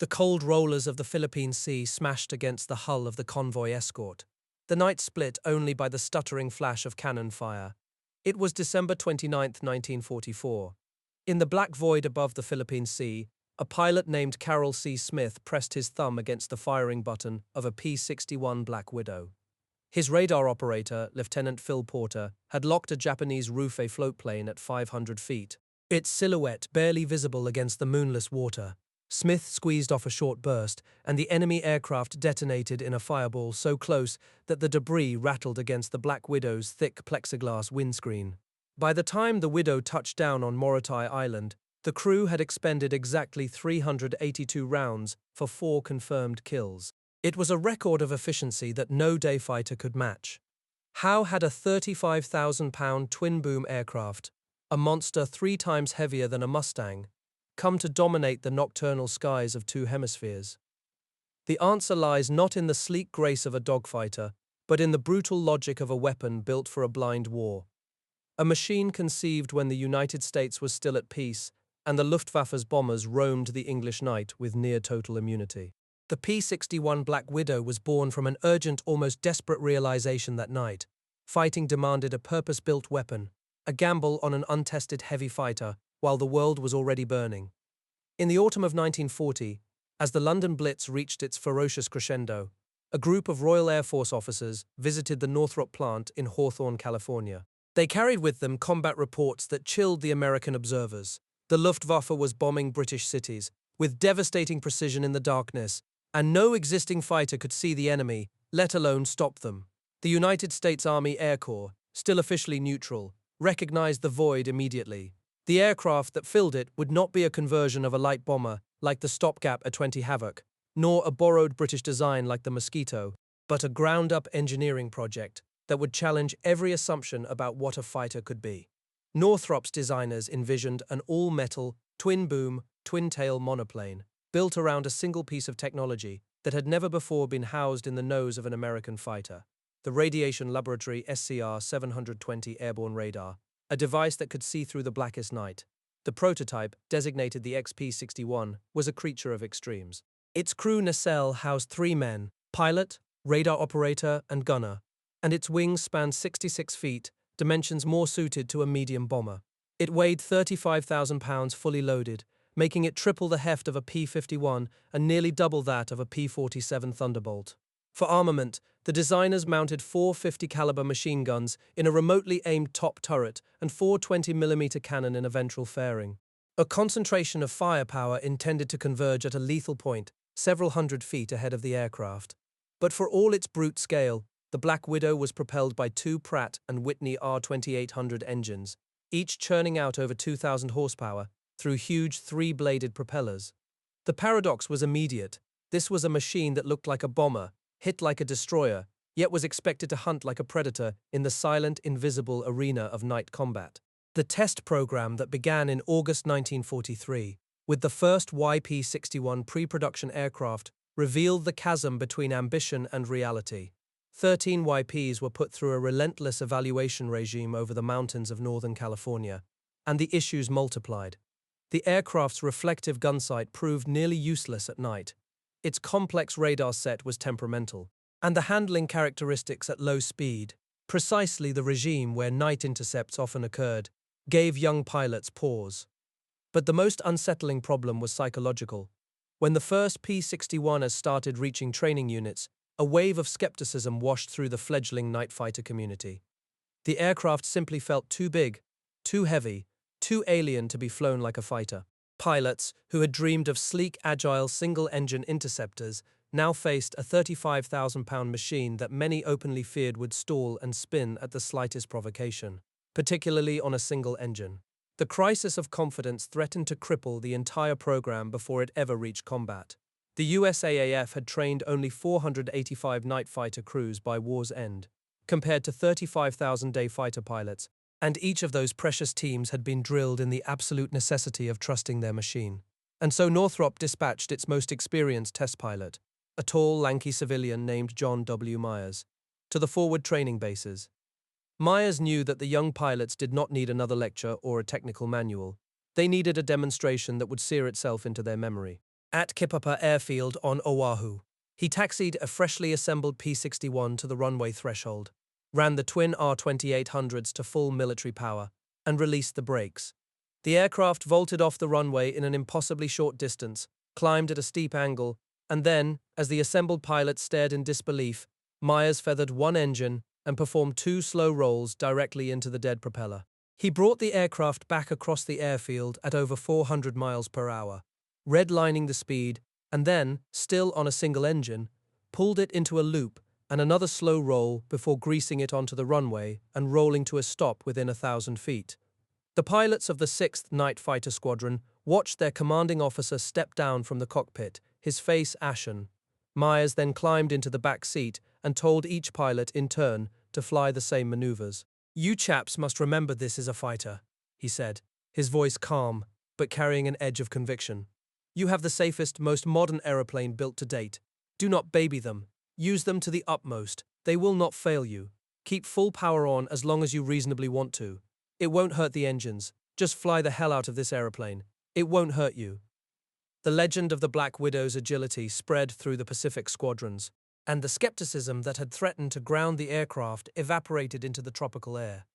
The cold rollers of the Philippine Sea smashed against the hull of the convoy escort. The night split only by the stuttering flash of cannon fire. It was December 29, 1944. In the black void above the Philippine Sea, a pilot named Carroll C. Smith pressed his thumb against the firing button of a P-61 Black Widow. His radar operator, Lieutenant Phil Porter, had locked a Japanese Rufe floatplane at 500 feet, its silhouette barely visible against the moonless water. Smith squeezed off a short burst, and the enemy aircraft detonated in a fireball so close that the debris rattled against the Black Widow's thick plexiglass windscreen. By the time the Widow touched down on Morotai Island, the crew had expended exactly 382 rounds for 4 confirmed kills. It was a record of efficiency that no day fighter could match. How had a 35,000-pound twin-boom aircraft, a monster 3 times heavier than a Mustang, come to dominate the nocturnal skies of 2 hemispheres? The answer lies not in the sleek grace of a dogfighter, but in the brutal logic of a weapon built for a blind war. A machine conceived when the United States was still at peace, and the Luftwaffe's bombers roamed the English night with near-total immunity. The P-61 Black Widow was born from an urgent, almost desperate realization that night. Fighting demanded a purpose-built weapon, a gamble on an untested heavy fighter, while the world was already burning. In the autumn of 1940, as the London Blitz reached its ferocious crescendo, a group of Royal Air Force officers visited the Northrop plant in Hawthorne, California. They carried with them combat reports that chilled the American observers. The Luftwaffe was bombing British cities, with devastating precision in the darkness, and no existing fighter could see the enemy, let alone stop them. The United States Army Air Corps, still officially neutral, recognized the void immediately. The aircraft that filled it would not be a conversion of a light bomber like the stopgap A-20 Havoc, nor a borrowed British design like the Mosquito, but a ground-up engineering project that would challenge every assumption about what a fighter could be. Northrop's designers envisioned an all-metal, twin-boom, twin-tail monoplane, built around a single piece of technology that had never before been housed in the nose of an American fighter: the Radiation Laboratory SCR-720 airborne radar, a device that could see through the blackest night. The prototype, designated the XP-61, was a creature of extremes. Its crew nacelle housed 3 men: pilot, radar operator, and gunner, and its wings spanned 66 feet, dimensions more suited to a medium bomber. It weighed 35,000 pounds fully loaded, making it triple the heft of a P-51 and nearly double that of a P-47 Thunderbolt. For armament, the designers mounted 4 50-caliber machine guns in a remotely aimed top turret and 4 20mm cannon in a ventral fairing. A concentration of firepower intended to converge at a lethal point several hundred feet ahead of the aircraft. But for all its brute scale, the Black Widow was propelled by 2 Pratt & Whitney R2800 engines, each churning out over 2,000 horsepower through huge 3-bladed propellers. The paradox was immediate. This was a machine that looked like a bomber, hit like a destroyer, yet was expected to hunt like a predator in the silent, invisible arena of night combat. The test program that began in August 1943, with the first YP-61 pre-production aircraft, revealed the chasm between ambition and reality. 13 YPs were put through a relentless evaluation regime over the mountains of Northern California, and the issues multiplied. The aircraft's reflective gunsight proved nearly useless at night. Its complex radar set was temperamental, and the handling characteristics at low speed, precisely the regime where night intercepts often occurred, gave young pilots pause. But the most unsettling problem was psychological. When the first P-61s started reaching training units, a wave of skepticism washed through the fledgling night fighter community. The aircraft simply felt too big, too heavy, too alien to be flown like a fighter. Pilots, who had dreamed of sleek, agile, single-engine interceptors, now faced a 35,000-pound machine that many openly feared would stall and spin at the slightest provocation, particularly on a single engine. The crisis of confidence threatened to cripple the entire program before it ever reached combat. The USAAF had trained only 485 night fighter crews by war's end, compared to 35,000 day fighter pilots, and each of those precious teams had been drilled in the absolute necessity of trusting their machine. And so Northrop dispatched its most experienced test pilot, a tall, lanky civilian named John W. Myers, to the forward training bases. Myers knew that the young pilots did not need another lecture or a technical manual. They needed a demonstration that would sear itself into their memory. At Kipapa Airfield on Oahu, he taxied a freshly assembled P-61 to the runway threshold, ran the twin R-2800s to full military power, and released the brakes. The aircraft vaulted off the runway in an impossibly short distance, climbed at a steep angle, and then, as the assembled pilots stared in disbelief, Myers feathered one engine and performed two slow rolls directly into the dead propeller. He brought the aircraft back across the airfield at over 400 miles per hour, redlining the speed, and then, still on a single engine, pulled it into a loop and another slow roll before greasing it onto the runway and rolling to a stop within 1,000 feet. The pilots of the 6th Night Fighter Squadron watched their commanding officer step down from the cockpit, his face ashen. Myers then climbed into the back seat and told each pilot in turn to fly the same maneuvers. "You chaps must remember this is a fighter," he said, his voice calm, but carrying an edge of conviction. "You have the safest, most modern aeroplane built to date. Do not baby them. Use them to the utmost. They will not fail you. Keep full power on as long as you reasonably want to. It won't hurt the engines. Just fly the hell out of this aeroplane. It won't hurt you." The legend of the Black Widow's agility spread through the Pacific squadrons, and the skepticism that had threatened to ground the aircraft evaporated into the tropical air.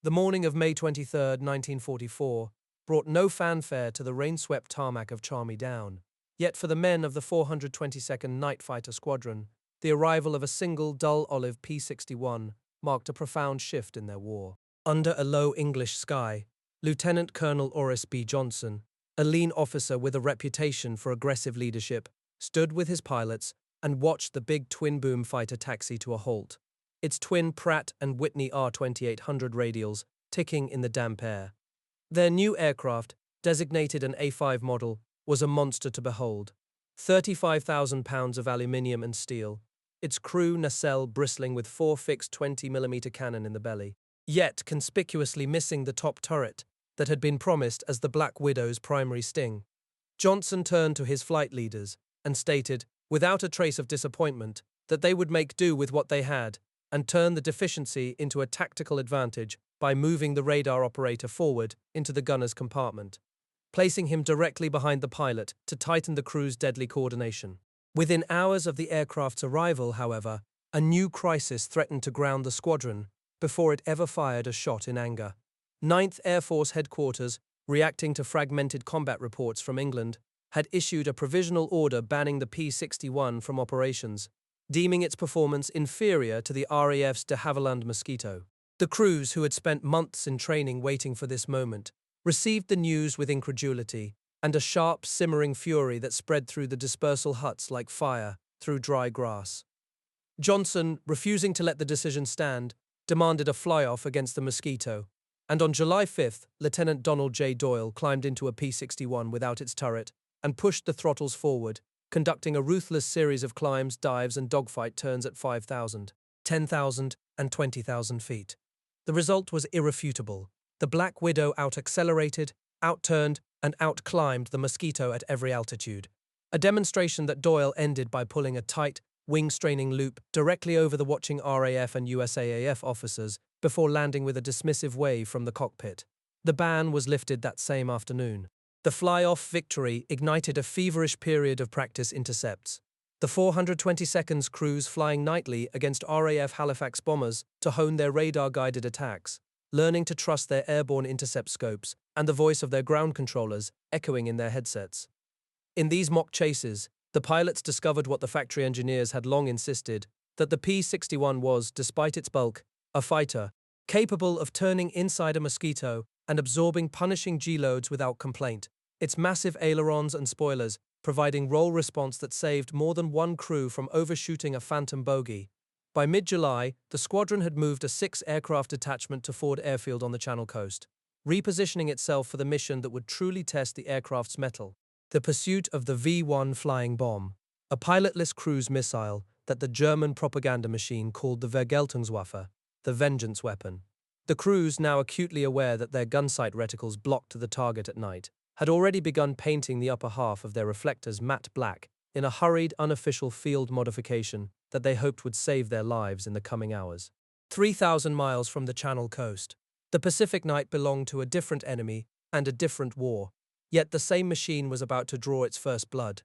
The morning of May 23, 1944, brought no fanfare to the rain-swept tarmac of Charmy Down. Yet for the men of the 422nd Night Fighter Squadron, the arrival of a single dull olive P-61 marked a profound shift in their war. Under a low English sky, Lieutenant Colonel Horace B. Johnson, a lean officer with a reputation for aggressive leadership, stood with his pilots and watched the big twin-boom fighter taxi to a halt, its twin Pratt and Whitney R-2800 radials ticking in the damp air. Their new aircraft, designated an A5 model, was a monster to behold. 35,000 pounds of aluminium and steel, its crew nacelle bristling with 4 fixed 20mm cannon in the belly, yet conspicuously missing the top turret that had been promised as the Black Widow's primary sting. Johnson turned to his flight leaders and stated, without a trace of disappointment, that they would make do with what they had and turn the deficiency into a tactical advantage by moving the radar operator forward into the gunner's compartment, placing him directly behind the pilot to tighten the crew's deadly coordination. Within hours of the aircraft's arrival, however, a new crisis threatened to ground the squadron before it ever fired a shot in anger. 9th Air Force Headquarters, reacting to fragmented combat reports from England, had issued a provisional order banning the P-61 from operations, deeming its performance inferior to the RAF's de Havilland Mosquito. The crews, who had spent months in training waiting for this moment, received the news with incredulity and a sharp, simmering fury that spread through the dispersal huts like fire through dry grass. Johnson, refusing to let the decision stand, demanded a fly-off against the Mosquito, and on July 5th, Lieutenant Donald J. Doyle climbed into a P-61 without its turret and pushed the throttles forward, conducting a ruthless series of climbs, dives, and dogfight turns at 5,000, 10,000, and 20,000 feet. The result was irrefutable. The Black Widow out-accelerated, out-turned, and out-climbed the Mosquito at every altitude, a demonstration that Doyle ended by pulling a tight, wing-straining loop directly over the watching RAF and USAAF officers before landing with a dismissive wave from the cockpit. The ban was lifted that same afternoon. The fly-off victory ignited a feverish period of practice intercepts. The 422nd's crews flying nightly against RAF Halifax bombers to hone their radar-guided attacks, learning to trust their airborne intercept scopes and the voice of their ground controllers echoing in their headsets. In these mock chases, the pilots discovered what the factory engineers had long insisted, that the P-61 was, despite its bulk, a fighter, capable of turning inside a Mosquito and absorbing punishing G-loads without complaint, its massive ailerons and spoilers providing roll response that saved more than one crew from overshooting a phantom bogey. By mid-July, the squadron had moved a 6-aircraft detachment to Ford Airfield on the Channel coast, repositioning itself for the mission that would truly test the aircraft's mettle: the pursuit of the V-1 flying bomb, a pilotless cruise missile that the German propaganda machine called the Vergeltungswaffe, the vengeance weapon. The crews, now acutely aware that their gunsight reticles blocked the target at night, had already begun painting the upper half of their reflectors matte black in a hurried, unofficial field modification that they hoped would save their lives in the coming hours. 3,000 miles from the Channel coast, the Pacific Night belonged to a different enemy and a different war. Yet the same machine was about to draw its first blood.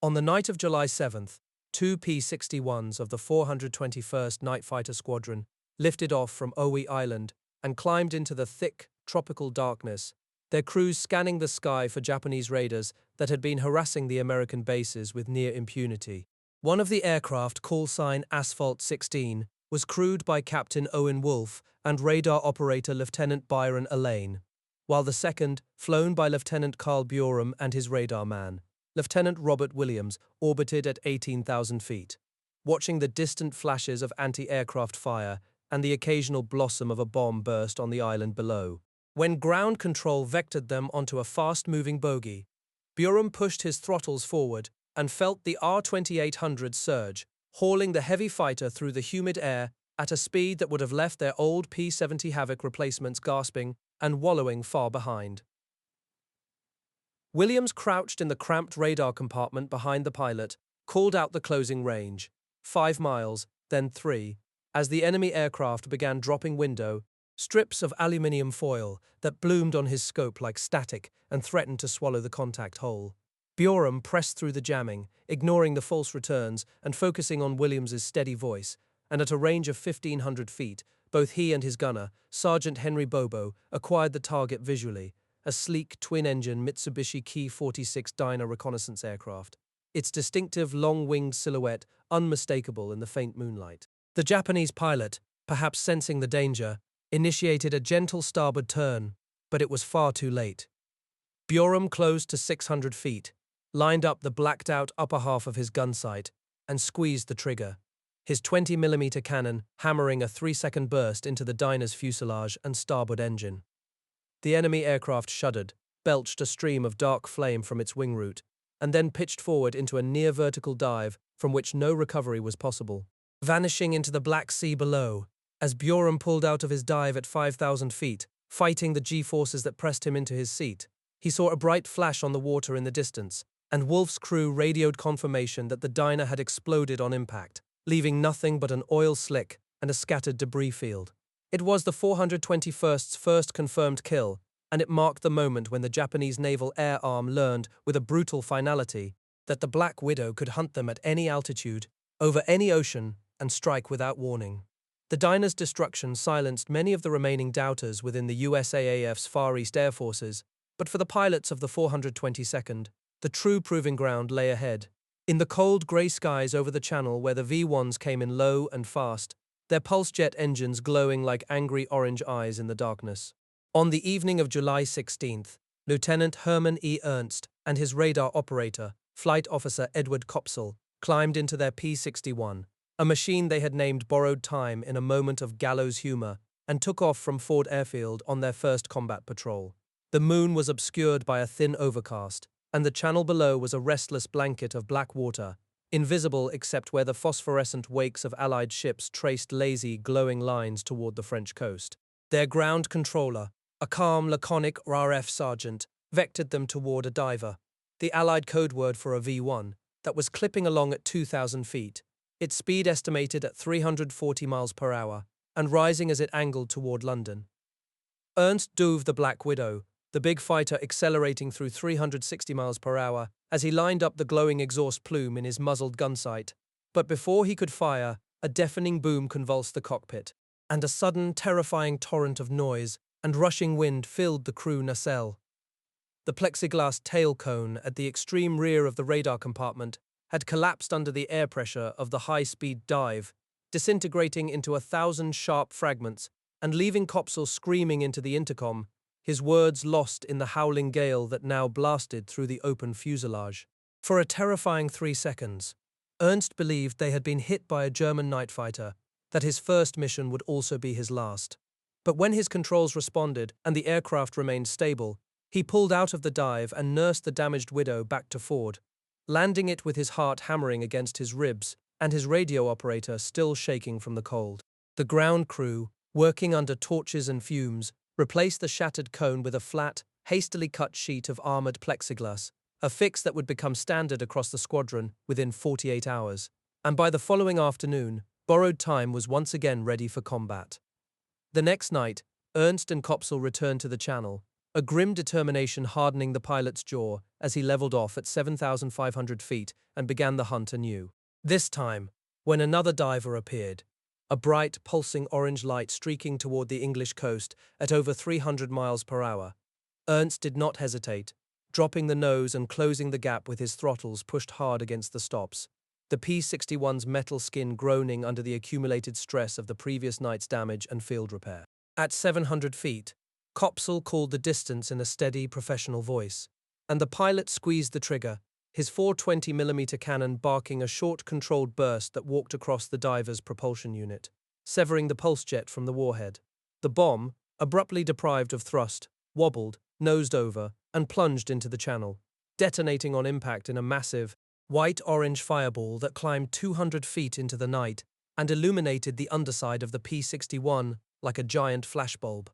On the night of July 7th, two P-61s of the 421st Night Fighter Squadron lifted off from Owie Island and climbed into the thick, tropical darkness, their crews scanning the sky for Japanese raiders that had been harassing the American bases with near impunity. One of the aircraft, call sign Asphalt 16, was crewed by Captain Owen Wolfe and radar operator Lieutenant Byron Alleyne, while the second, flown by Lieutenant Carl Buram and his radar man, Lieutenant Robert Williams, orbited at 18,000 feet, watching the distant flashes of anti-aircraft fire and the occasional blossom of a bomb burst on the island below. When ground control vectored them onto a fast-moving bogie, Buram pushed his throttles forward and felt the R-2800 surge, hauling the heavy fighter through the humid air at a speed that would have left their old P-70 Havoc replacements gasping and wallowing far behind. Williams crouched in the cramped radar compartment behind the pilot, called out the closing range, 5 miles, then 3, as the enemy aircraft began dropping window, strips of aluminium foil that bloomed on his scope like static and threatened to swallow the contact hole. Buram pressed through the jamming, ignoring the false returns and focusing on Williams's steady voice, and at a range of 1,500 feet, both he and his gunner, Sergeant Henry Bobo, acquired the target visually, a sleek twin-engine Mitsubishi Ki-46 Dyna reconnaissance aircraft, its distinctive long-winged silhouette unmistakable in the faint moonlight. The Japanese pilot, perhaps sensing the danger, initiated a gentle starboard turn, but it was far too late. Buram closed to 600 feet, lined up the blacked-out upper half of his gun sight, and squeezed the trigger, his 20mm cannon hammering a 3-second burst into the Dyna's fuselage and starboard engine. The enemy aircraft shuddered, belched a stream of dark flame from its wing root, and then pitched forward into a near-vertical dive from which no recovery was possible, vanishing into the Black Sea below. As Buram pulled out of his dive at 5,000 feet, fighting the G-forces that pressed him into his seat, he saw a bright flash on the water in the distance, and Wolfe's crew radioed confirmation that the Dyna had exploded on impact, leaving nothing but an oil slick and a scattered debris field. It was the 421st's first confirmed kill, and it marked the moment when the Japanese naval air arm learned, with a brutal finality, that the Black Widow could hunt them at any altitude, over any ocean, and strike without warning. The Dyna's destruction silenced many of the remaining doubters within the USAAF's Far East Air Forces, but for the pilots of the 422nd, the true proving ground lay ahead. In the cold grey skies over the channel where the V-1s came in low and fast, their pulse jet engines glowing like angry orange eyes in the darkness. On the evening of July 16th, Lieutenant Herman E. Ernst and his radar operator, Flight Officer Edward Kopsel, climbed into their P-61, a machine they had named Borrowed Time in a moment of gallows humor, and took off from Ford Airfield on their first combat patrol. The moon was obscured by a thin overcast, and the channel below was a restless blanket of black water, invisible except where the phosphorescent wakes of Allied ships traced lazy, glowing lines toward the French coast. Their ground controller, a calm, laconic RAF sergeant, vectored them toward a diver, the Allied code word for a V-1, that was clipping along at 2,000 feet, its speed estimated at 340 miles per hour, and rising as it angled toward London. Ernst dove the Black Widow, the big fighter accelerating through 360 miles per hour as he lined up the glowing exhaust plume in his muzzled gun sight. But before he could fire, a deafening boom convulsed the cockpit, and a sudden, terrifying torrent of noise and rushing wind filled the crew nacelle. The plexiglass tail cone at the extreme rear of the radar compartment had collapsed under the air pressure of the high-speed dive, disintegrating into 1,000 sharp fragments and leaving Kopsel screaming into the intercom, his words lost in the howling gale that now blasted through the open fuselage. For a terrifying 3 seconds, Ernst believed they had been hit by a German night fighter, that his first mission would also be his last. But when his controls responded and the aircraft remained stable, he pulled out of the dive and nursed the damaged Widow back to Ford, landing it with his heart hammering against his ribs and his radio operator still shaking from the cold. The ground crew, working under torches and fumes, replaced the shattered cone with a flat, hastily cut sheet of armored plexiglass, a fix that would become standard across the squadron within 48 hours. And by the following afternoon, Borrowed Time was once again ready for combat. The next night, Ernst and Kopsel returned to the channel, a grim determination hardening the pilot's jaw as he leveled off at 7,500 feet and began the hunt anew. This time, when another diver appeared, a bright, pulsing orange light streaking toward the English coast at over 300 miles per hour, Ernst did not hesitate, dropping the nose and closing the gap with his throttles pushed hard against the stops, the P-61's metal skin groaning under the accumulated stress of the previous night's damage and field repair. At 700 feet, Copsall called the distance in a steady, professional voice, and the pilot squeezed the trigger, his 420mm cannon barking a short, controlled burst that walked across the diver's propulsion unit, severing the pulse jet from the warhead. The bomb, abruptly deprived of thrust, wobbled, nosed over, and plunged into the channel, detonating on impact in a massive, white-orange fireball that climbed 200 feet into the night and illuminated the underside of the P-61 like a giant flashbulb.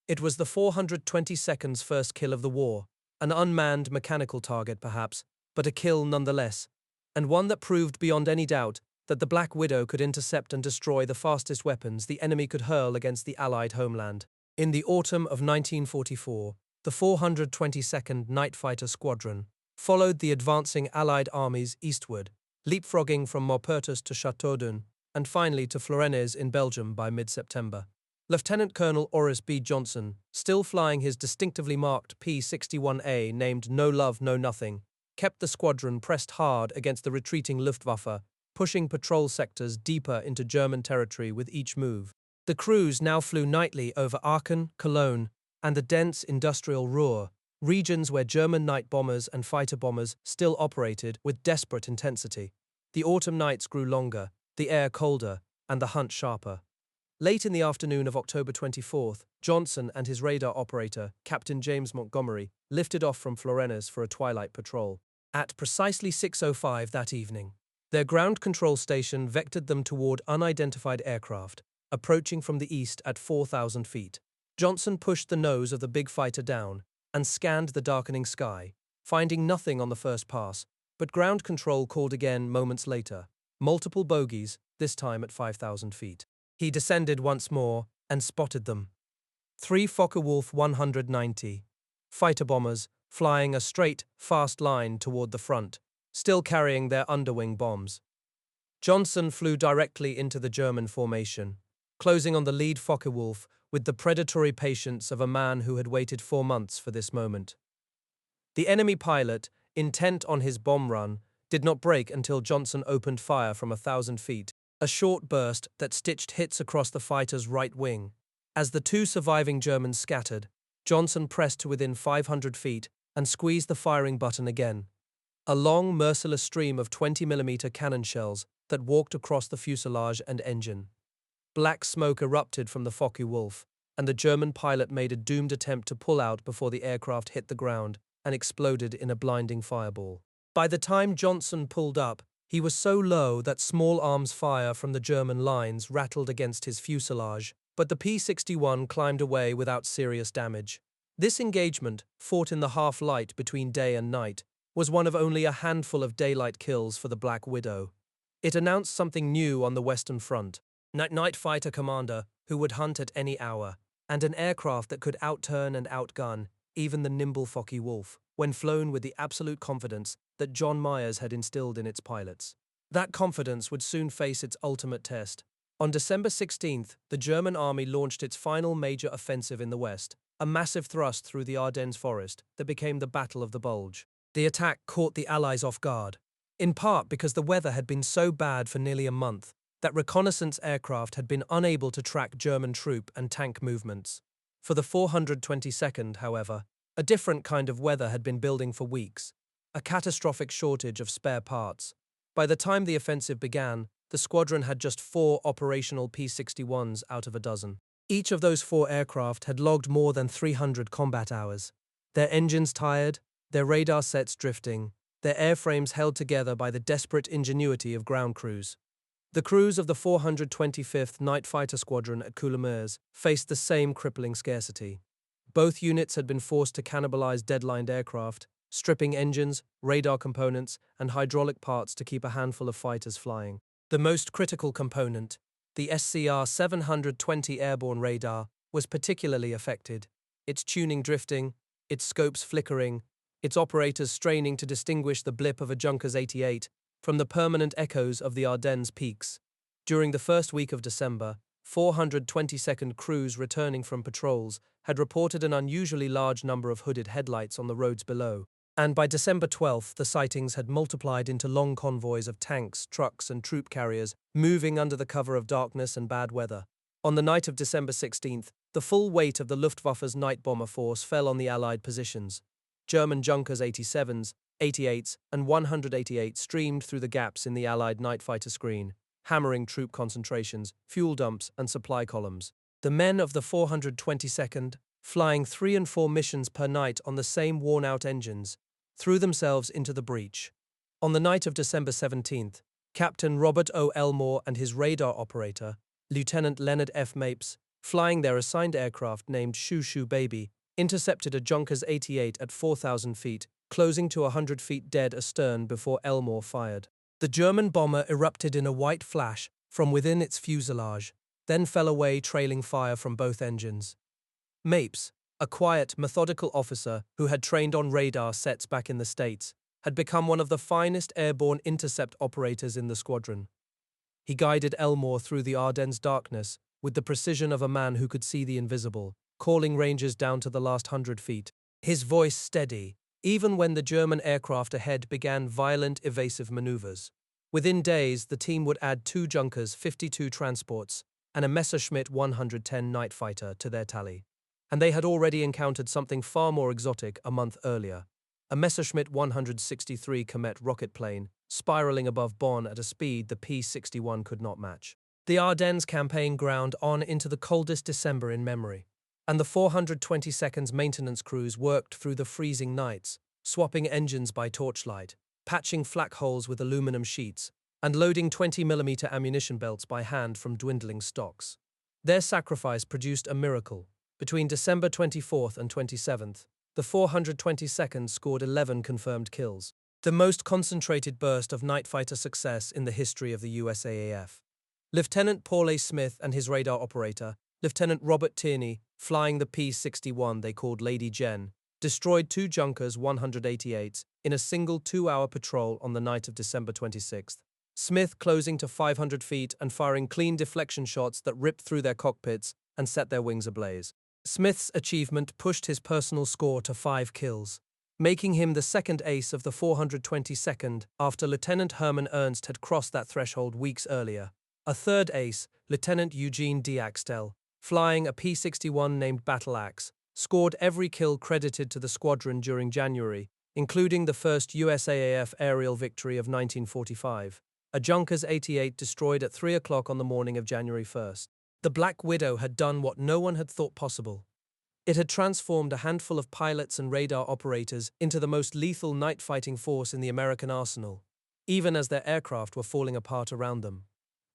It was the 422nd's first kill of the war, an unmanned mechanical target perhaps, but a kill nonetheless, and one that proved beyond any doubt that the Black Widow could intercept and destroy the fastest weapons the enemy could hurl against the Allied homeland. In the autumn of 1944, the 422nd Night Fighter Squadron followed the advancing Allied armies eastward, leapfrogging from Maupertus to Châteaudun, and finally to Florennes in Belgium by mid-September. Lieutenant Colonel Horace B. Johnson, still flying his distinctively marked P-61A named No Love, No Nothing, kept the squadron pressed hard against the retreating Luftwaffe, pushing patrol sectors deeper into German territory with each move. The crews now flew nightly over Aachen, Cologne, and the dense industrial Ruhr, regions where German night bombers and fighter bombers still operated with desperate intensity. The autumn nights grew longer, the air colder, and the hunt sharper. Late in the afternoon of October 24th, Johnson and his radar operator, Captain James Montgomery, lifted off from Florennes for a twilight patrol. At precisely 6:05 that evening, their ground control station vectored them toward unidentified aircraft, approaching from the east at 4,000 feet. Johnson pushed the nose of the big fighter down and scanned the darkening sky, finding nothing on the first pass, but ground control called again moments later, multiple bogies, this time at 5,000 feet. He descended once more and spotted them. 3 Focke-Wulf 190 fighter bombers flying a straight, fast line toward the front, still carrying their underwing bombs. Johnson flew directly into the German formation, closing on the lead Focke-Wulf with the predatory patience of a man who had waited 4 months for this moment. The enemy pilot, intent on his bomb run, did not break until Johnson opened fire from 1,000 feet, a short burst that stitched hits across the fighter's right wing. As the 2 surviving Germans scattered, Johnson pressed to within 500 feet and squeezed the firing button again. A long, merciless stream of 20mm cannon shells that walked across the fuselage and engine. Black smoke erupted from the Focke-Wulf, and the German pilot made a doomed attempt to pull out before the aircraft hit the ground and exploded in a blinding fireball. By the time Johnson pulled up, he was so low that small arms fire from the German lines rattled against his fuselage, but the P-61 climbed away without serious damage. This engagement, fought in the half-light between day and night, was one of only a handful of daylight kills for the Black Widow. It announced something new on the Western Front: night fighter commander who would hunt at any hour, and an aircraft that could outturn and outgun even the nimble Focke-Wulf, when flown with the absolute confidence that John Myers had instilled in its pilots. That confidence would soon face its ultimate test. On December 16th, the German army launched its final major offensive in the west, a massive thrust through the Ardennes forest that became the Battle of the Bulge. The attack caught the Allies off guard, in part because the weather had been so bad for nearly a month that reconnaissance aircraft had been unable to track German troop and tank movements. For the 422nd, however, a different kind of weather had been building for weeks, a catastrophic shortage of spare parts. By the time the offensive began, the squadron had just 4 operational P-61s out of a dozen. Each of those 4 aircraft had logged more than 300 combat hours, their engines tired, their radar sets drifting, their airframes held together by the desperate ingenuity of ground crews. The crews of the 425th Night Fighter Squadron at Coulommiers faced the same crippling scarcity. Both units had been forced to cannibalize deadlined aircraft, stripping engines, radar components, and hydraulic parts to keep a handful of fighters flying. The most critical component, the SCR-720 airborne radar, was particularly affected. its tuning drifting, its scopes flickering, its operators straining to distinguish the blip of a Junkers 88 from the permanent echoes of the Ardennes peaks. During the first week of December, 422nd crews returning from patrols had reported an unusually large number of hooded headlights on the roads below, and by December 12th the sightings had multiplied into long convoys of tanks, trucks and troop carriers moving under the cover of darkness and bad weather. On the night of December 16th, the full weight of the Luftwaffe's night bomber force fell on the Allied positions. German Junkers 87s, 88s and 188 streamed through the gaps in the Allied night fighter screen, hammering troop concentrations, fuel dumps and supply columns. The men of the 422nd, flying 3 and 4 missions per night on the same worn-out engines, threw themselves into the breach. On the night of December 17th, Captain Robert O. Elmore and his radar operator, Lieutenant Leonard F. Mapes, flying their assigned aircraft named Shoo Shoo Baby, intercepted a Junkers 88 at 4,000 feet, closing to 100 feet dead astern before Elmore fired. The German bomber erupted in a white flash from within its fuselage, then fell away trailing fire from both engines. Mapes, a quiet, methodical officer who had trained on radar sets back in the States, had become one of the finest airborne intercept operators in the squadron. He guided Elmore through the Ardennes darkness with the precision of a man who could see the invisible, calling rangers down to the last 100 feet, his voice steady, even when the German aircraft ahead began violent evasive maneuvers. Within days, the team would add 2 Junkers 52 transports and a Messerschmitt 110 night fighter to their tally. And they had already encountered something far more exotic a month earlier, a Messerschmitt 163 Comet rocket plane spiraling above Bonn at a speed the P-61 could not match. The Ardennes campaign ground on into the coldest December in memory, and the 422nd's maintenance crews worked through the freezing nights, swapping engines by torchlight, patching flak holes with aluminum sheets, and loading 20mm ammunition belts by hand from dwindling stocks. Their sacrifice produced a miracle. Between December 24th and 27th, the 422nd scored 11 confirmed kills, the most concentrated burst of night fighter success in the history of the USAAF. Lieutenant Paul A. Smith and his radar operator, Lieutenant Robert Tierney, flying the P-61 they called Lady Jen, destroyed 2 Junkers 188s in a single 2-hour patrol on the night of December 26th. Smith closing to 500 feet and firing clean deflection shots that ripped through their cockpits and set their wings ablaze. Smith's achievement pushed his personal score to 5 kills, making him the second ace of the 422nd after Lieutenant Herman Ernst had crossed that threshold weeks earlier. A third ace, Lieutenant Eugene D. Axtell, flying a P-61 named Battle Axe, scored every kill credited to the squadron during January, including the first USAAF aerial victory of 1945, a Junkers 88 destroyed at 3 o'clock on the morning of January 1st. The Black Widow had done what no one had thought possible. It had transformed a handful of pilots and radar operators into the most lethal night-fighting force in the American arsenal, even as their aircraft were falling apart around them.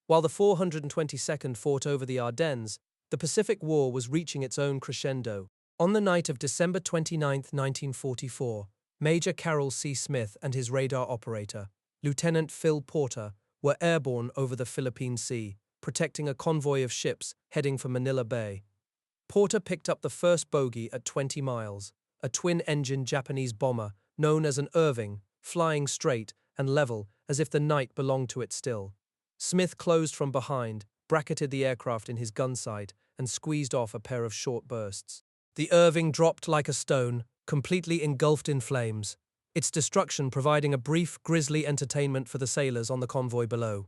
While the 422nd fought over the Ardennes, the Pacific War was reaching its own crescendo. On the night of December 29, 1944, Major Carroll C. Smith and his radar operator, Lieutenant Phil Porter, were airborne over the Philippine Sea, protecting a convoy of ships heading for Manila Bay. Porter picked up the first bogey at 20 miles, a twin-engine Japanese bomber known as an Irving, flying straight and level as if the night belonged to it still. Smith closed from behind, bracketed the aircraft in his gun sight, and squeezed off a pair of short bursts. The Irving dropped like a stone, completely engulfed in flames, its destruction providing a brief, grisly entertainment for the sailors on the convoy below.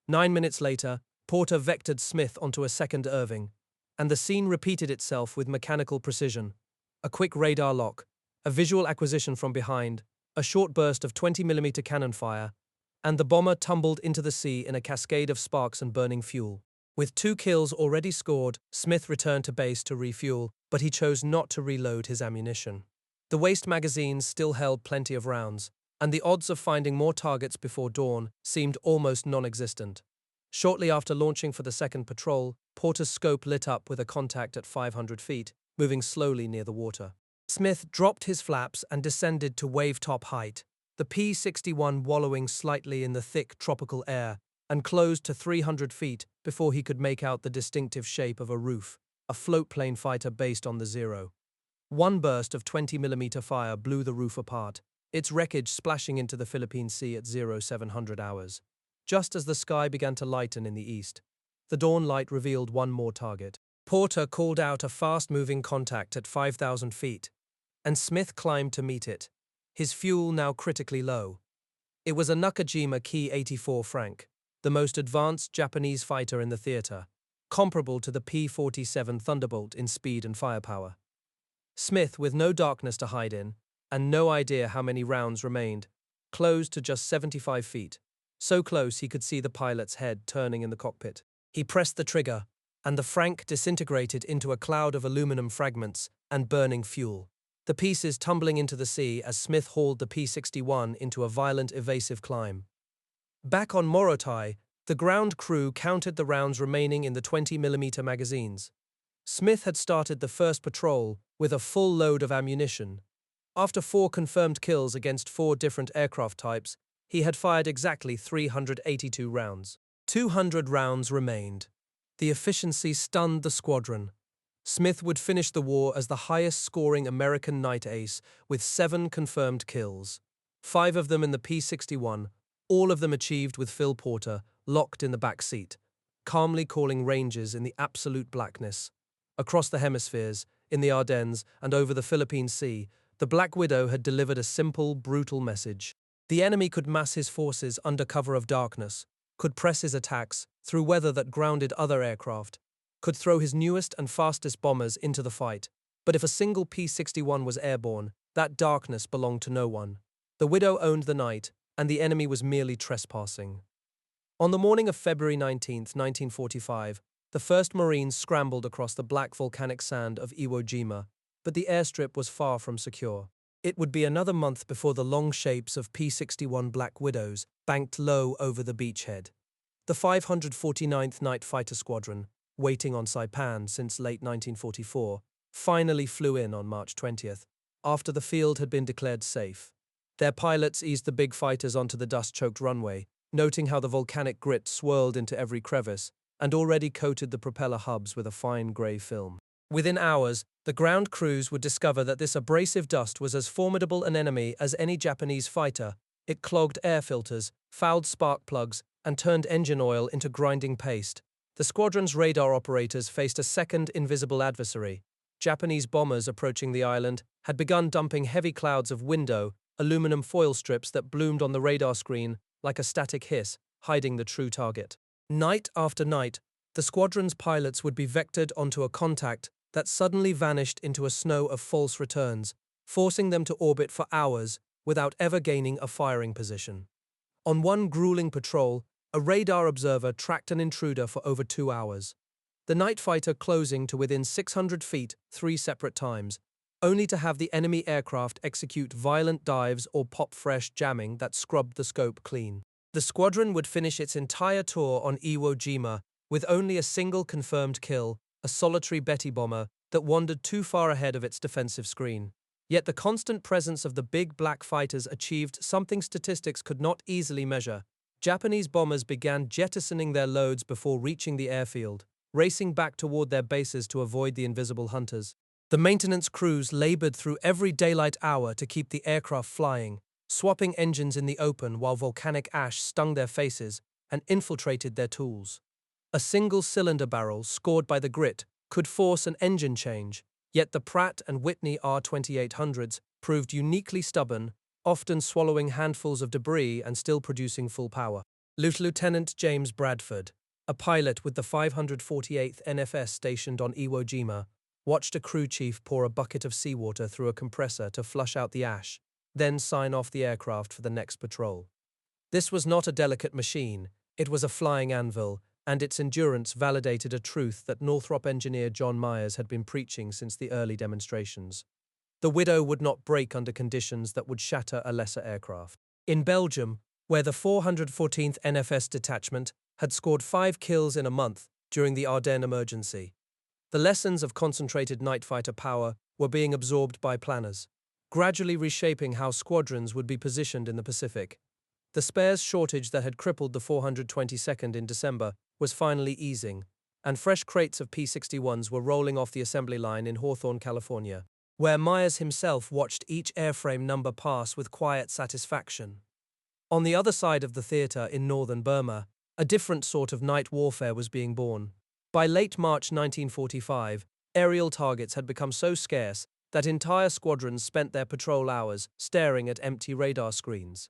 9 minutes later, Porter vectored Smith onto a second Irving, and the scene repeated itself with mechanical precision. A quick radar lock, a visual acquisition from behind, a short burst of 20mm cannon fire, and the bomber tumbled into the sea in a cascade of sparks and burning fuel. With 2 kills already scored, Smith returned to base to refuel, but he chose not to reload his ammunition. The waste magazines still held plenty of rounds, and the odds of finding more targets before dawn seemed almost non-existent. Shortly after launching for the second patrol, Porter's scope lit up with a contact at 500 feet, moving slowly near the water. Smith dropped his flaps and descended to wave-top height, the P-61 wallowing slightly in the thick tropical air, and closed to 300 feet before he could make out the distinctive shape of a roof, a floatplane fighter based on the Zero. One burst of 20mm fire blew the roof apart, its wreckage splashing into the Philippine Sea at 0700 hours. Just as the sky began to lighten in the east, the dawn light revealed one more target. Porter called out a fast-moving contact at 5,000 feet, and Smith climbed to meet it, his fuel now critically low. It was a Nakajima Ki-84 Frank, the most advanced Japanese fighter in the theater, comparable to the P-47 Thunderbolt in speed and firepower. Smith, with no darkness to hide in, and no idea how many rounds remained, closed to just 75 feet, so close he could see the pilot's head turning in the cockpit. He pressed the trigger, and the Frank disintegrated into a cloud of aluminum fragments and burning fuel, the pieces tumbling into the sea as Smith hauled the P-61 into a violent evasive climb. Back on Morotai, the ground crew counted the rounds remaining in the 20mm magazines. Smith had started the first patrol with a full load of ammunition. After 4 confirmed kills against 4 different aircraft types, he had fired exactly 382 rounds. 200 rounds remained. The efficiency stunned the squadron. Smith would finish the war as the highest-scoring American night ace with 7 confirmed kills, 5 of them in the P-61, all of them achieved with Phil Porter, locked in the back seat, calmly calling ranges in the absolute blackness. Across the hemispheres, in the Ardennes and over the Philippine Sea, the Black Widow had delivered a simple, brutal message. The enemy could mass his forces under cover of darkness, could press his attacks through weather that grounded other aircraft, could throw his newest and fastest bombers into the fight. But if a single P-61 was airborne, that darkness belonged to no one. The Widow owned the night, and the enemy was merely trespassing. On the morning of February 19, 1945, the 1st Marines scrambled across the black volcanic sand of Iwo Jima, but the airstrip was far from secure. It would be another month before the long shapes of P-61 Black Widows banked low over the beachhead. The 549th Night Fighter Squadron, waiting on Saipan since late 1944, finally flew in on March 20th, after the field had been declared safe. Their pilots eased the big fighters onto the dust-choked runway, noting how the volcanic grit swirled into every crevice and already coated the propeller hubs with a fine grey film. Within hours, the ground crews would discover that this abrasive dust was as formidable an enemy as any Japanese fighter. It clogged air filters, fouled spark plugs, and turned engine oil into grinding paste. The squadron's radar operators faced a second invisible adversary. Japanese bombers approaching the island had begun dumping heavy clouds of window, aluminum foil strips that bloomed on the radar screen like a static hiss, hiding the true target. Night after night, the squadron's pilots would be vectored onto a contact that suddenly vanished into a snow of false returns, forcing them to orbit for hours without ever gaining a firing position. On one grueling patrol, a radar observer tracked an intruder for over 2 hours, the night fighter closing to within 600 feet 3 separate times, only to have the enemy aircraft execute violent dives or pop-fresh jamming that scrubbed the scope clean. The squadron would finish its entire tour on Iwo Jima with only a single confirmed kill, a solitary Betty bomber that wandered too far ahead of its defensive screen. Yet the constant presence of the big black fighters achieved something statistics could not easily measure. Japanese bombers began jettisoning their loads before reaching the airfield, racing back toward their bases to avoid the invisible hunters. The maintenance crews labored through every daylight hour to keep the aircraft flying, swapping engines in the open while volcanic ash stung their faces and infiltrated their tools. A single cylinder barrel scored by the grit could force an engine change, yet the Pratt & Whitney R2800s proved uniquely stubborn, often swallowing handfuls of debris and still producing full power. Lieutenant James Bradford, a pilot with the 548th NFS stationed on Iwo Jima, watched a crew chief pour a bucket of seawater through a compressor to flush out the ash, then sign off the aircraft for the next patrol. This was not a delicate machine, it was a flying anvil, and its endurance validated a truth that Northrop engineer John Myers had been preaching since the early demonstrations. The Widow would not break under conditions that would shatter a lesser aircraft. In Belgium, where the 414th NFS detachment had scored 5 kills in a month during the Ardennes emergency, the lessons of concentrated night fighter power were being absorbed by planners, gradually reshaping how squadrons would be positioned in the Pacific. The spares shortage that had crippled the 422nd in December was finally easing, and fresh crates of P-61s were rolling off the assembly line in Hawthorne, California. where Myers himself watched each airframe number pass with quiet satisfaction. On the other side of the theater in northern Burma, a different sort of night warfare was being born. By late March 1945, aerial targets had become so scarce that entire squadrons spent their patrol hours staring at empty radar screens.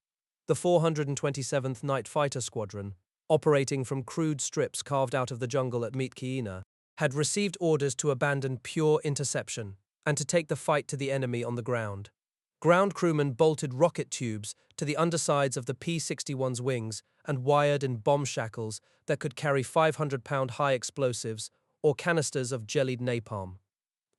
The 427th Night Fighter Squadron, operating from crude strips carved out of the jungle at Meetkiina, had received orders to abandon pure interception and to take the fight to the enemy on the ground. Ground crewmen bolted rocket tubes to the undersides of the P-61's wings and wired in bomb shackles that could carry 500-pound high explosives or canisters of jellied napalm.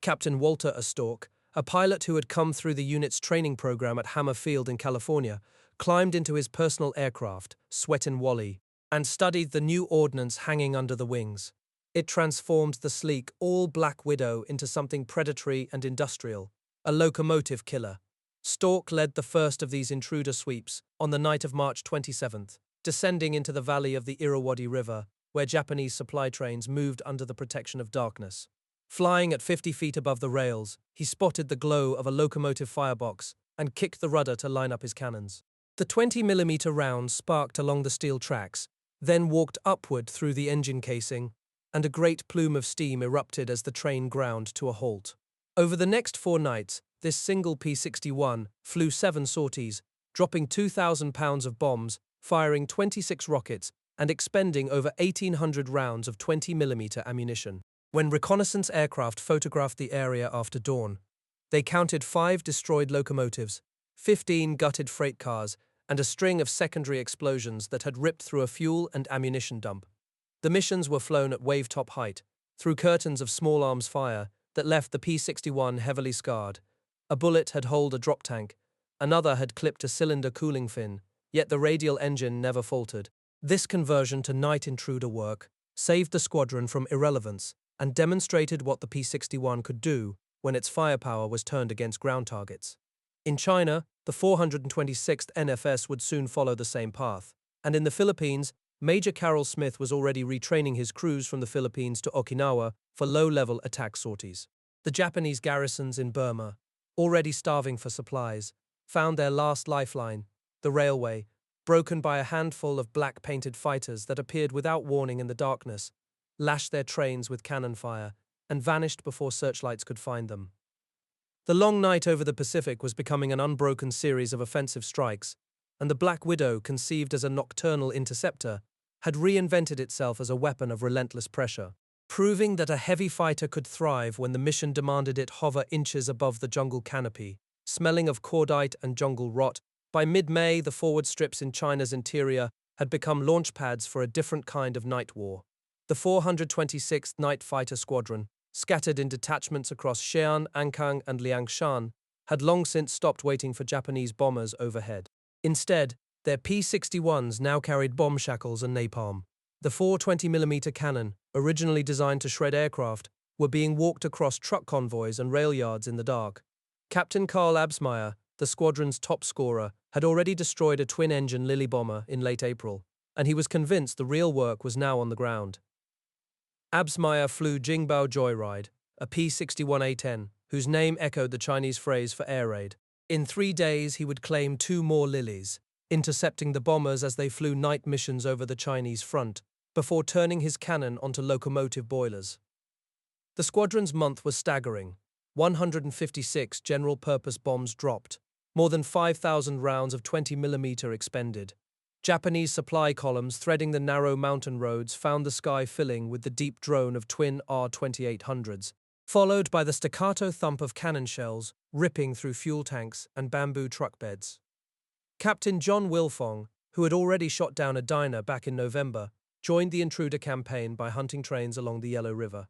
Captain Walter Astork, a pilot who had come through the unit's training program at Hammer Field in California, climbed into his personal aircraft, Sweatin' Wally, and studied the new ordnance hanging under the wings. It transformed the sleek, all-black Widow into something predatory and industrial, a locomotive killer. Stork led the first of these intruder sweeps on the night of March 27th, descending into the valley of the Irrawaddy River, where Japanese supply trains moved under the protection of darkness. Flying at 50 feet above the rails, he spotted the glow of a locomotive firebox and kicked the rudder to line up his cannons. The 20mm rounds sparked along the steel tracks, then walked upward through the engine casing, and a great plume of steam erupted as the train ground to a halt. Over the next 4 nights, this single P-61 flew 7 sorties, dropping 2,000 pounds of bombs, firing 26 rockets, and expending over 1,800 rounds of 20mm ammunition. When reconnaissance aircraft photographed the area after dawn, they counted 5 destroyed locomotives, 15 gutted freight cars, and a string of secondary explosions that had ripped through a fuel and ammunition dump. The missions were flown at wave-top height, through curtains of small arms fire that left the P-61 heavily scarred. A bullet had holed a drop tank, another had clipped a cylinder cooling fin, yet the radial engine never faltered. This conversion to night intruder work saved the squadron from irrelevance and demonstrated what the P-61 could do when its firepower was turned against ground targets. In China, the 426th NFS would soon follow the same path, and in the Philippines, Major Carroll Smith was already retraining his crews from the Philippines to Okinawa for low-level attack sorties. The Japanese garrisons in Burma, already starving for supplies, found their last lifeline, the railway, broken by a handful of black-painted fighters that appeared without warning in the darkness, lashed their trains with cannon fire, and vanished before searchlights could find them. The long night over the Pacific was becoming an unbroken series of offensive strikes, and the Black Widow, conceived as a nocturnal interceptor, had reinvented itself as a weapon of relentless pressure, proving that a heavy fighter could thrive when the mission demanded it hover inches above the jungle canopy, smelling of cordite and jungle rot. By mid-May, the forward strips in China's interior had become launch pads for a different kind of night war. The 426th Night Fighter Squadron, scattered in detachments across Xi'an, Ankang, and Liangshan, had long since stopped waiting for Japanese bombers overhead. Instead, their P-61s now carried bomb shackles and napalm. The 420mm cannon, originally designed to shred aircraft, were being walked across truck convoys and rail yards in the dark. Captain Karl Absmeyer, the squadron's top scorer, had already destroyed a twin-engine Lily bomber in late April, and he was convinced the real work was now on the ground. Absmeyer flew Jingbao Joyride, a P-61A-10, whose name echoed the Chinese phrase for air raid. In 3 days, he would claim 2 more Lilies, intercepting the bombers as they flew night missions over the Chinese front, before turning his cannon onto locomotive boilers. The squadron's month was staggering. 156 general-purpose bombs dropped, more than 5,000 rounds of 20mm expended. Japanese supply columns threading the narrow mountain roads found the sky filling with the deep drone of twin R-2800s, followed by the staccato thump of cannon shells ripping through fuel tanks and bamboo truck beds. Captain John Wilfong, who had already shot down a diner back in November, joined the intruder campaign by hunting trains along the Yellow River.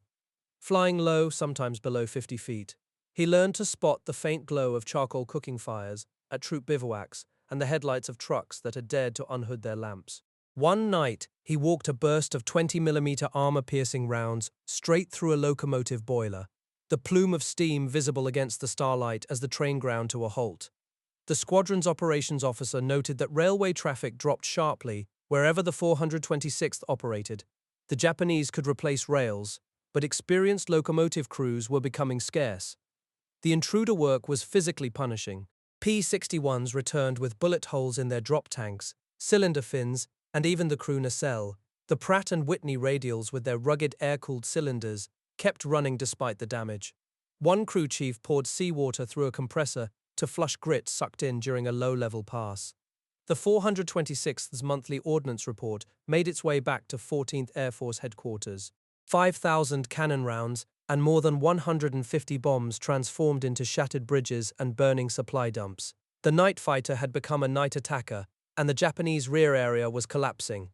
Flying low, sometimes below 50 feet, he learned to spot the faint glow of charcoal cooking fires at troop bivouacs and the headlights of trucks that had dared to unhood their lamps. One night, he walked a burst of 20mm armor-piercing rounds straight through a locomotive boiler, the plume of steam visible against the starlight as the train ground to a halt. The squadron's operations officer noted that railway traffic dropped sharply wherever the 426th operated. The Japanese could replace rails, but experienced locomotive crews were becoming scarce. The intruder work was physically punishing. P-61s returned with bullet holes in their drop tanks, cylinder fins, and even the crew nacelle. The Pratt & Whitney radials with their rugged air-cooled cylinders kept running despite the damage. One crew chief poured seawater through a compressor to flush grit sucked in during a low-level pass. The 426th's monthly ordnance report made its way back to 14th Air Force headquarters. 5,000 cannon rounds and more than 150 bombs transformed into shattered bridges and burning supply dumps. The night fighter had become a night attacker, and the Japanese rear area was collapsing.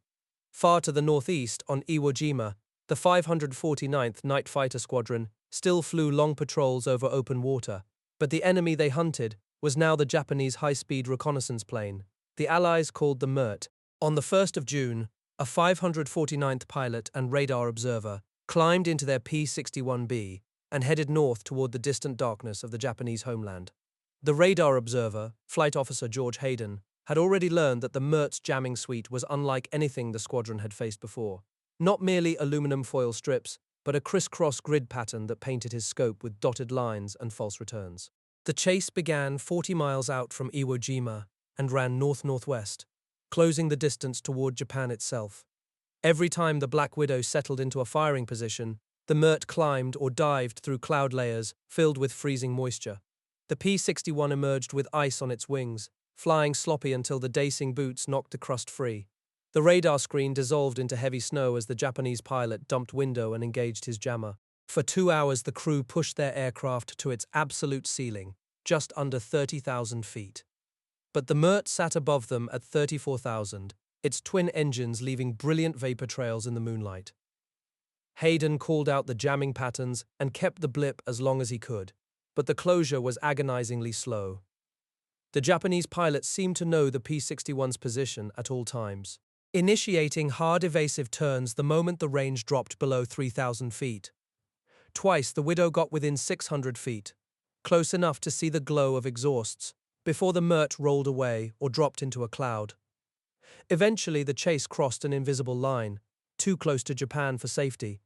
Far to the northeast, on Iwo Jima, the 549th Night Fighter Squadron still flew long patrols over open water, but the enemy they hunted was now the Japanese high-speed reconnaissance plane. The Allies called the MERT. On the 1st of June, a 549th pilot and radar observer climbed into their P-61B and headed north toward the distant darkness of the Japanese homeland. The radar observer, Flight Officer George Hayden, had already learned that the MERT's jamming suite was unlike anything the squadron had faced before. Not merely aluminum foil strips, but a crisscross grid pattern that painted his scope with dotted lines and false returns. The chase began 40 miles out from Iwo Jima and ran north-northwest, closing the distance toward Japan itself. Every time the Black Widow settled into a firing position, the MERT climbed or dived through cloud layers filled with freezing moisture. The P-61 emerged with ice on its wings, flying sloppy until the dacing boots knocked the crust free. The radar screen dissolved into heavy snow as the Japanese pilot dumped window and engaged his jammer. For 2 hours, the crew pushed their aircraft to its absolute ceiling, just under 30,000 feet. But the MERT sat above them at 34,000, its twin engines leaving brilliant vapor trails in the moonlight. Hayden called out the jamming patterns and kept the blip as long as he could, but the closure was agonizingly slow. The Japanese pilots seemed to know the P-61's position at all times, initiating hard evasive turns the moment the range dropped below 3,000 feet. Twice the Widow got within 600 feet, close enough to see the glow of exhausts, before the MERT rolled away or dropped into a cloud. Eventually the chase crossed an invisible line, too close to Japan for safety,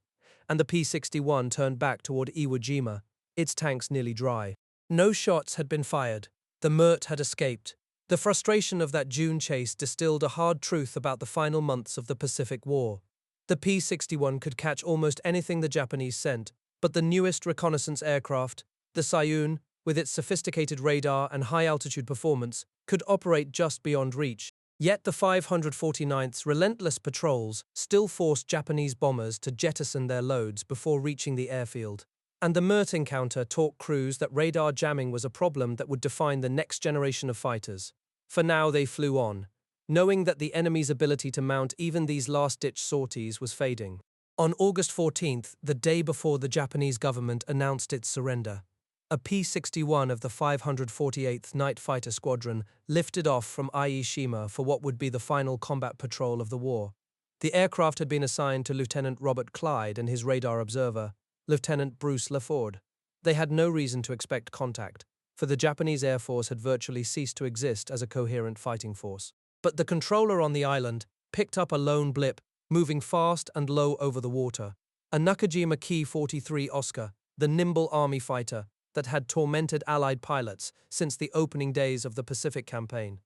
and the P-61 turned back toward Iwo Jima, its tanks nearly dry. No shots had been fired. The MERT had escaped. The frustration of that June chase distilled a hard truth about the final months of the Pacific War. The P-61 could catch almost anything the Japanese sent, but the newest reconnaissance aircraft, the Saiyan, with its sophisticated radar and high-altitude performance, could operate just beyond reach. Yet the 549th's relentless patrols still forced Japanese bombers to jettison their loads before reaching the airfield. And the MERT encounter taught crews that radar jamming was a problem that would define the next generation of fighters. For now they flew on, knowing that the enemy's ability to mount even these last-ditch sorties was fading. On August 14th, the day before the Japanese government announced its surrender, a P-61 of the 548th Night Fighter Squadron lifted off from Ie Shima for what would be the final combat patrol of the war. The aircraft had been assigned to Lieutenant Robert Clyde and his radar observer, Lieutenant Bruce LaFord. They had no reason to expect contact, for the Japanese Air Force had virtually ceased to exist as a coherent fighting force. But the controller on the island picked up a lone blip, moving fast and low over the water, a Nakajima Ki-43 Oscar, the nimble army fighter that had tormented Allied pilots since the opening days of the Pacific Campaign.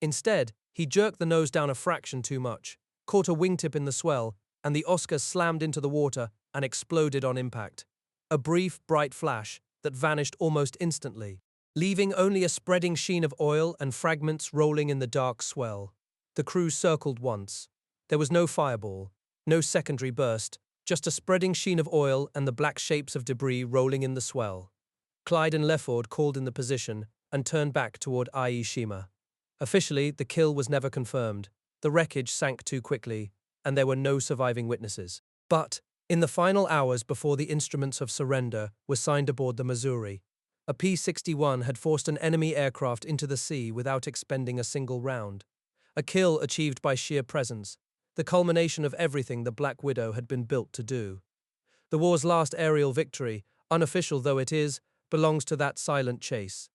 Instead, he jerked the nose down a fraction too much, caught a wingtip in the swell, and the Oscar slammed into the water and exploded on impact. A brief, bright flash that vanished almost instantly, leaving only a spreading sheen of oil and fragments rolling in the dark swell. The crew circled once. There was no fireball, no secondary burst, just a spreading sheen of oil and the black shapes of debris rolling in the swell. Clyde and LaFord called in the position and turned back toward Ie Shima. Officially, the kill was never confirmed. The wreckage sank too quickly, and there were no surviving witnesses. But, in the final hours before the instruments of surrender were signed aboard the Missouri, a P-61 had forced an enemy aircraft into the sea without expending a single round. A kill achieved by sheer presence, the culmination of everything the Black Widow had been built to do. The war's last aerial victory, unofficial though it is, belongs to that silent chase.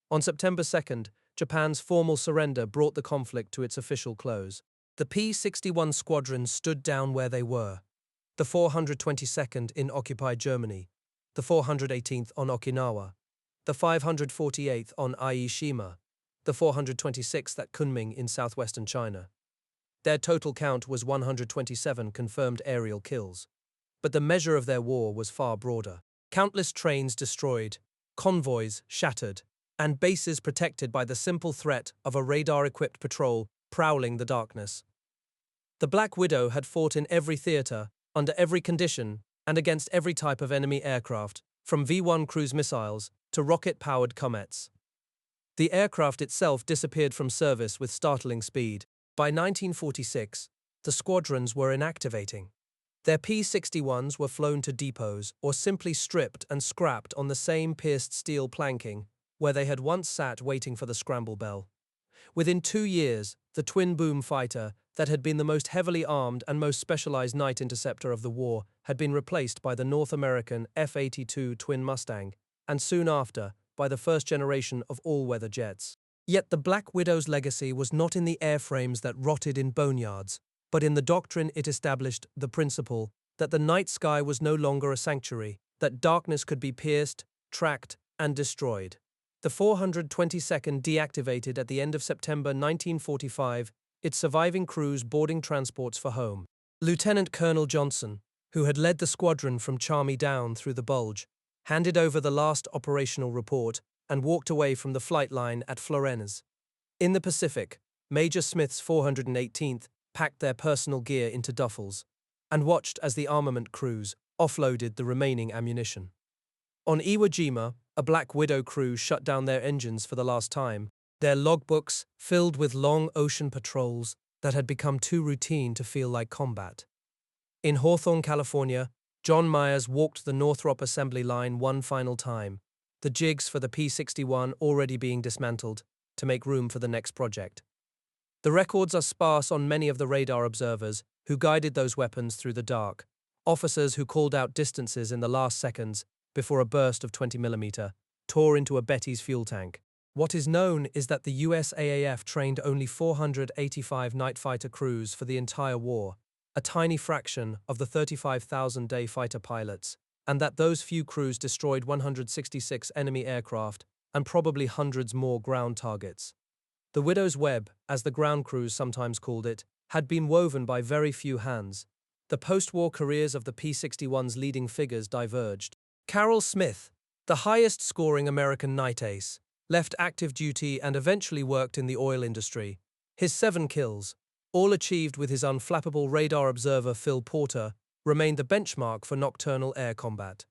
On September 2nd, Japan's formal surrender brought the conflict to its official close. The P-61 squadrons stood down where they were. The 422nd in occupied Germany, the 418th on Okinawa, the 548th on Aishima, the 426th at Kunming in southwestern China. Their total count was 127 confirmed aerial kills. But the measure of their war was far broader. Countless trains destroyed, convoys shattered, and bases protected by the simple threat of a radar-equipped patrol prowling the darkness. The Black Widow had fought in every theater, under every condition, and against every type of enemy aircraft, from V-1 cruise missiles to rocket-powered comets. The aircraft itself disappeared from service with startling speed. By 1946, the squadrons were inactivating. Their P-61s were flown to depots or simply stripped and scrapped on the same pierced steel planking where they had once sat waiting for the scramble bell. Within 2 years, the twin-boom fighter that had been the most heavily armed and most specialized night interceptor of the war had been replaced by the North American F-82 Twin Mustang, and soon after, by the first generation of all-weather jets. Yet the Black Widow's legacy was not in the airframes that rotted in boneyards, but in the doctrine it established, the principle that the night sky was no longer a sanctuary, that darkness could be pierced, tracked, and destroyed. The 422nd deactivated at the end of September 1945, its surviving crews boarding transports for home. Lieutenant Colonel Johnson, who had led the squadron from Charmy down through the Bulge, handed over the last operational report and walked away from the flight line at Florence. In the Pacific, Major Smith's 418th packed their personal gear into duffels and watched as the armament crews offloaded the remaining ammunition. On Iwo Jima, a Black Widow crew shut down their engines for the last time, their logbooks filled with long ocean patrols that had become too routine to feel like combat. In Hawthorne, California, John Myers walked the Northrop assembly line one final time, the jigs for the P-61 already being dismantled to make room for the next project. The records are sparse on many of the radar observers who guided those weapons through the dark, officers who called out distances in the last seconds before a burst of 20mm tore into a Betty's fuel tank. What is known is that the USAAF trained only 485 night fighter crews for the entire war, a tiny fraction of the 35,000-day fighter pilots, and that those few crews destroyed 166 enemy aircraft and probably hundreds more ground targets. The Widow's Web, as the ground crews sometimes called it, had been woven by very few hands. The post-war careers of the P-61's leading figures diverged. Carroll Smith, the highest-scoring American night ace, left active duty and eventually worked in the oil industry. His 7 kills, all achieved with his unflappable radar observer Phil Porter, remained the benchmark for nocturnal air combat.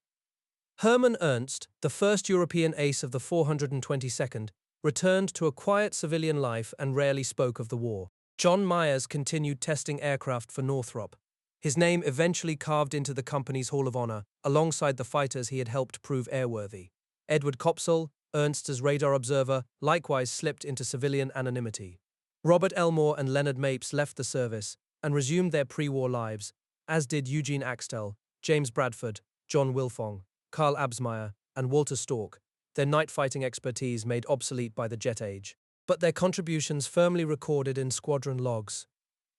Hermann Ernst, the first European ace of the 422nd, returned to a quiet civilian life and rarely spoke of the war. John Myers continued testing aircraft for Northrop, his name eventually carved into the company's Hall of Honor, alongside the fighters he had helped prove airworthy. Edward Copsall, Ernst's radar observer, likewise slipped into civilian anonymity. Robert Elmore and Leonard Mapes left the service and resumed their pre-war lives, as did Eugene Axtell, James Bradford, John Wilfong, Carl Absmeyer, and Walter Stork, their night-fighting expertise made obsolete by the jet age, but their contributions firmly recorded in squadron logs.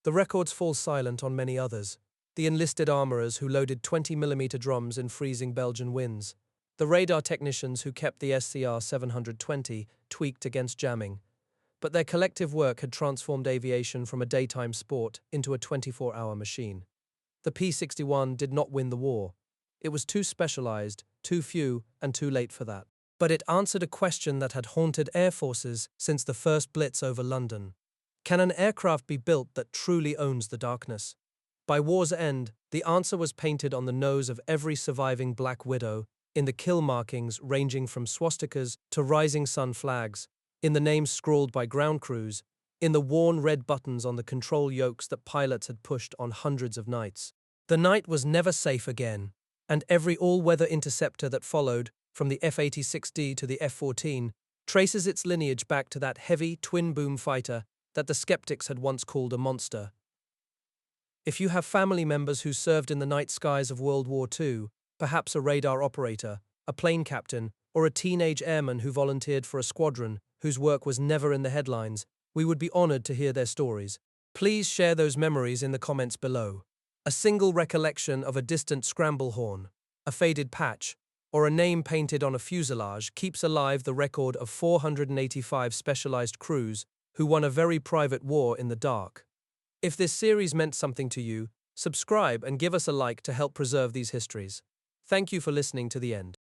The records fall silent on many others. The enlisted armorers who loaded 20mm drums in freezing Belgian winds, the radar technicians who kept the SCR 720 tweaked against jamming, but their collective work had transformed aviation from a daytime sport into a 24-hour machine. The P-61 did not win the war. It was too specialized, too few, and too late for that. But it answered a question that had haunted air forces since the first blitz over London. Can an aircraft be built that truly owns the darkness? By war's end, the answer was painted on the nose of every surviving Black Widow, in the kill markings ranging from swastikas to rising sun flags, in the names scrawled by ground crews, in the worn red buttons on the control yokes that pilots had pushed on hundreds of nights. The night was never safe again, and every all-weather interceptor that followed, from the F-86D to the F-14, traces its lineage back to that heavy twin-boom fighter that the skeptics had once called a monster. If you have family members who served in the night skies of World War II, perhaps a radar operator, a plane captain, or a teenage airman who volunteered for a squadron whose work was never in the headlines, we would be honored to hear their stories. Please share those memories in the comments below. A single recollection of a distant scramble horn, a faded patch, or a name painted on a fuselage keeps alive the record of 485 specialized crews who won a very private war in the dark. If this series meant something to you, subscribe and give us a like to help preserve these histories. Thank you for listening to the end.